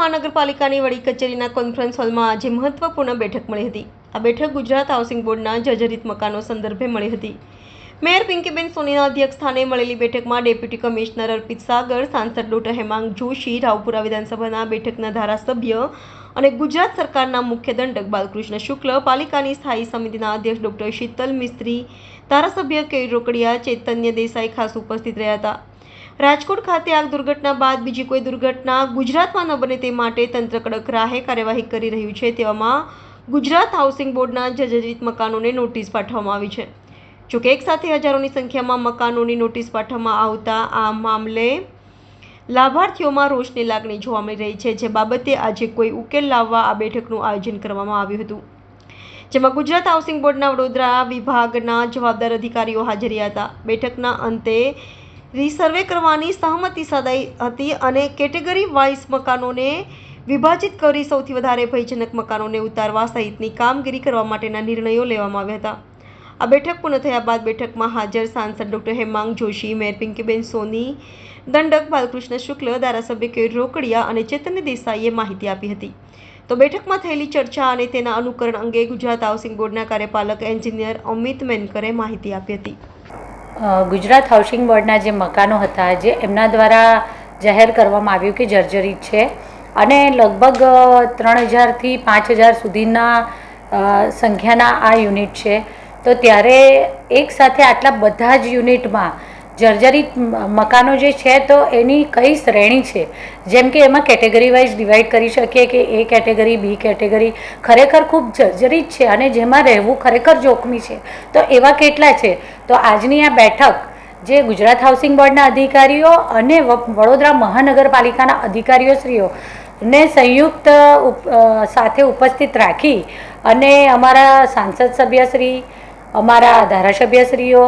મહાનગરપાલિકાની વડી કચેરીના કોન્ફરન્સ હોલમાં આજે મહત્વપૂર્ણ બેઠક મળી હતી। આ બેઠક ગુજરાત હાઉસિંગ બોર્ડના જર્જરિત મકાનો સંદર્ભે મળી હતી। મેયર પિંકીબેન સોનીના અધ્યક્ષસ્થાને મળેલી બેઠકમાં ડેપ્યુટી કમિશનર અર્પિત સાગર, સાંસદ ડોક્ટર હેમાંગ જોશી, રાવપુરા વિધાનસભાના બેઠકના ધારાસભ્ય અને ગુજરાત સરકારના મુખ્ય દંડક બાલકૃષ્ણ શુક્લ, પાલિકાની સ્થાયી સમિતિના અધ્યક્ષ ડોક્ટર શીતલ મિસ્ત્રી, ધારાસભ્ય કે રોકડિયા, ચૈતન્ય દેસાઈ ખાસ ઉપસ્થિત રહ્યા હતા। રાજકોટ ખાતે આગ દુર્ઘટના બાદ બીજી કોઈ દુર્ઘટના ગુજરાતમાં ન બને તે માટે તંત્ર કડક રાહે કાર્યવાહી કરી રહ્યું છે। તેવામાં ગુજરાત હાઉસિંગ બોર્ડના જર્જરિત મકાનોને નોટિસ પાઠવવામાં આવી છે। જોકે એક સાથે હજારોની સંખ્યામાં મકાનોની નોટિસ પાઠવવામાં આવતા આ મામલે લાભાર્થીઓમાં રોષની લાગણી જોવા મળી રહી છે, જે બાબતે આજે કોઈ ઉકેલ લાવવા આ બેઠકનું આયોજન કરવામાં આવ્યું હતું, જેમાં ગુજરાત હાઉસિંગ બોર્ડના વડોદરા વિભાગના જવાબદાર અધિકારીઓ હાજર રહ્યા હતા। બેઠકના અંતે રીસર્વે કરવાની સહમતિ સધાઈ હતી અને કેટેગરી વાઇઝ મકાનોને વિભાજિત કરી સૌથી વધારે ભયજનક મકાનોને ઉતારવા સહિતની કામગીરી કરવા માટેના નિર્ણયો લેવામાં આવ્યા હતા। આ બેઠક પૂર્ણ થયા બાદ બેઠકમાં હાજર સાંસદ ડોક્ટર હેમાંગ જોશી, મેયર પિંકીબેન સોની, દંડક બાલકૃષ્ણ શુક્લ, ધારાસભ્ય કે રોકડિયા અને ચૈતન્ય દેસાઈએ માહિતી આપી હતી। તો બેઠકમાં થયેલી ચર્ચા અને તેના અનુકરણ અંગે ગુજરાત હાઉસિંગ બોર્ડના કાર્યપાલક એન્જિનિયર અમિત મેનકરે માહિતી આપી હતી। ગુજરાત હાઉસિંગ બોર્ડના જે મકાનો હતા, જે એમના દ્વારા જાહેર કરવામાં આવ્યું કે જર્જરિત છે અને લગભગ 3000થી 5000 સુધીના સંખ્યાના આ યુનિટ છે, તો ત્યારે એક સાથે આટલા બધા જ યુનિટમાં જર્જરિત મકાનો જે છે તો એની કઈ શ્રેણી છે, જેમ કે એમાં કેટેગરી વાઇઝ ડિવાઈડ કરી શકીએ કે એ કેટેગરી, બી કેટેગરી ખરેખર ખૂબ જર્જરિત છે અને જેમાં રહેવું ખરેખર જોખમી છે, તો એવા કેટલા છે। તો આજની આ બેઠક જે ગુજરાત હાઉસિંગ બોર્ડના અધિકારીઓ અને વડોદરા મહાનગરપાલિકાના અધિકારીઓશ્રીઓને સંયુક્ત સાથે ઉપસ્થિત રાખી અને અમારા સાંસદ સભ્યશ્રી, અમારા ધારાસભ્યશ્રીઓ,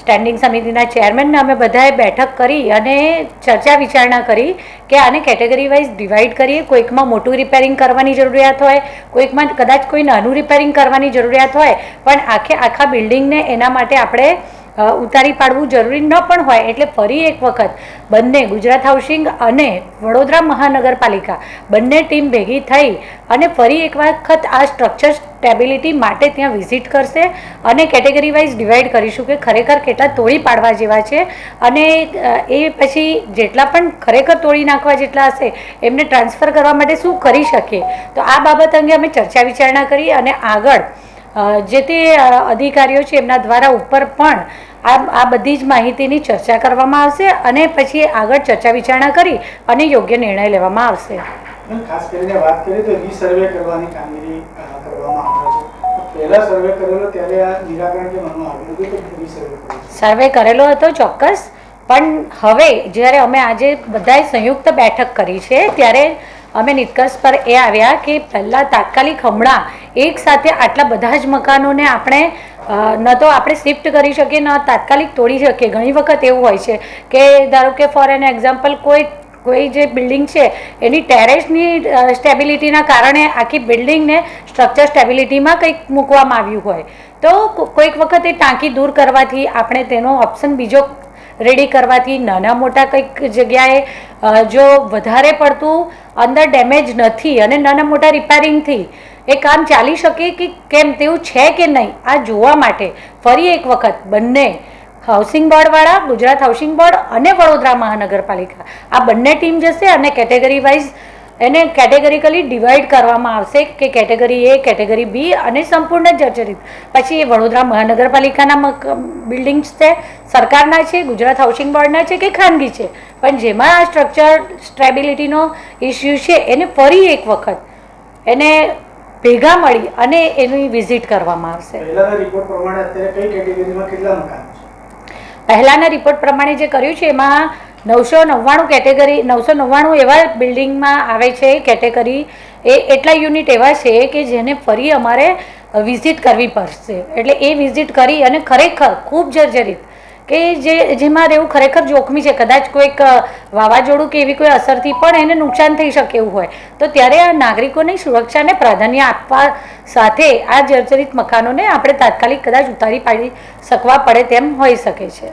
સ્ટેન્ડિંગ સમિતિના ચેરમેનને અમે બધાએ બેઠક કરી અને ચર્ચા વિચારણા કરી કે આને કેટેગરી વાઇઝ ડિવાઈડ કરીએ। કોઈકમાં મોટું રિપેરિંગ કરવાની જરૂરિયાત હોય, કોઈકમાં કદાચ કોઈ નાનું રિપેરિંગ કરવાની જરૂરિયાત હોય, પણ આખા બિલ્ડિંગને એના માટે આપણે ઉતારી પાડવું જરૂરી ન પણ હોય, એટલે ફરી એક વખત બંને ગુજરાત હાઉસિંગ અને વડોદરા મહાનગરપાલિકા બંને ટીમ ભેગી થઈ અને ફરી એક વખત આ સ્ટ્રક્ચર સ્ટેબિલિટી માટે ત્યાં વિઝિટ કરશે અને કેટેગરી વાઇઝ ડિવાઈડ કરીશું કે ખરેખર કેટલા તોડી પાડવા જેવા છે અને એ પછી જેટલા પણ ખરેખર તોડી નાખવા જેટલા હશે એમને ટ્રાન્સફર કરવા માટે શું કરી શકીએ। તો આ બાબત અંગે અમે ચર્ચા વિચારણા કરી અને આગળ જે તે અધિકારીઓ છે એમના દ્વારા ઉપર પણ આ બધી જ માહિતીની ચર્ચા કરવામાં આવશે અને પછી આગળ ચર્ચા વિચારણા કરી અને યોગ્ય નિર્ણય લેવામાં આવશે। ખાસ કરીને વાત કરીએ તો રીસર્વે કરવાની કામગીરી કરવામાં આવે છે। પહેલા સર્વે કરેલો ત્યારે આ નિરાકરણ કેમ આવ્યું હતું કે રીસર્વે સર્વે કરેલો હતો ચોક્કસ, પણ હવે જ્યારે અમે આજે બધાએ સંયુક્ત બેઠક કરી છે ત્યારે અમે નિષ્કર્ષ પર એ આવ્યા કે પહેલાં તાત્કાલિક હમણાં એક સાથે આટલા બધા જ મકાનોને આપણે ન તો આપણે શિફ્ટ કરી શકીએ, ન તાત્કાલિક તોડી શકીએ। ઘણી વખત એવું હોય છે કે ધારો કે ફોર એન એક્ઝામ્પલ કોઈ જે બિલ્ડિંગ છે એની ટેરેસની સ્ટેબિલિટીના કારણે આખી બિલ્ડિંગને સ્ટ્રક્ચર સ્ટેબિલિટીમાં કંઈક મૂકવામાં આવ્યું હોય, તો કોઈક વખત એ ટાંકી દૂર કરવાથી આપણે તેનો ઓપ્શન બીજો રેડી કરવાથી નાના મોટા કંઈક જગ્યાએ જો વધારે પડતું અંદર ડેમેજ નથી અને નાના મોટા રિપેરિંગથી એ કામ ચાલી શકે કે કેમ તેવું છે કે નહીં, આ જોવા માટે ફરી એક વખત બંને હાઉસિંગ બોર્ડવાળા, ગુજરાત હાઉસિંગ બોર્ડ અને વડોદરા મહાનગરપાલિકા આ બંને ટીમ જશે અને કેટેગરી વાઇઝ એને કેટેગરીકલી ડિવાઈડ કરવામાં આવશે કે કેટેગરી એ, કેટેગરી બી અને સંપૂર્ણ જર્જરિત। પછી એ વડોદરા મહાનગરપાલિકાના બિલ્ડિંગ્સ છે, સરકારના છે, ગુજરાત હાઉસિંગ બોર્ડના છે કે ખાનગી છે, પણ જેમાં આ સ્ટ્રક્ચર સ્ટેબિલિટીનો ઇસ્યુ છે એને ફરી એક વખત એને ભેગા મળી અને એની વિઝિટ કરવામાં આવશે। પહેલાના રિપોર્ટ પ્રમાણે અત્યારે કઈ કેટેગરીમાં કેટલા મકાનો છે? પહેલાંના રિપોર્ટ પ્રમાણે જે કર્યું છે એમાં 999 કેટેગરી 999 એવા બિલ્ડિંગમાં આવે છે કેટેગરી, એટલા યુનિટ એવા છે કે જેને ફરી અમારે વિઝિટ કરવી પડશે। એટલે એ વિઝિટ કરી અને ખરેખર ખૂબ જર્જરિત કે જેમાં રહેવું ખરેખર જોખમી છે, કદાચ કોઈક વાવાઝોડું કે એવી કોઈ અસરથી પણ એને નુકસાન થઈ શકે એવું હોય, તો ત્યારે આ નાગરિકોની સુરક્ષાને પ્રાધાન્ય આપવા સાથે આ જર્જરિત મકાનોને આપણે તાત્કાલિક કદાચ ઉતારી પાડી શકવા પડે તેમ હોઈ શકે છે।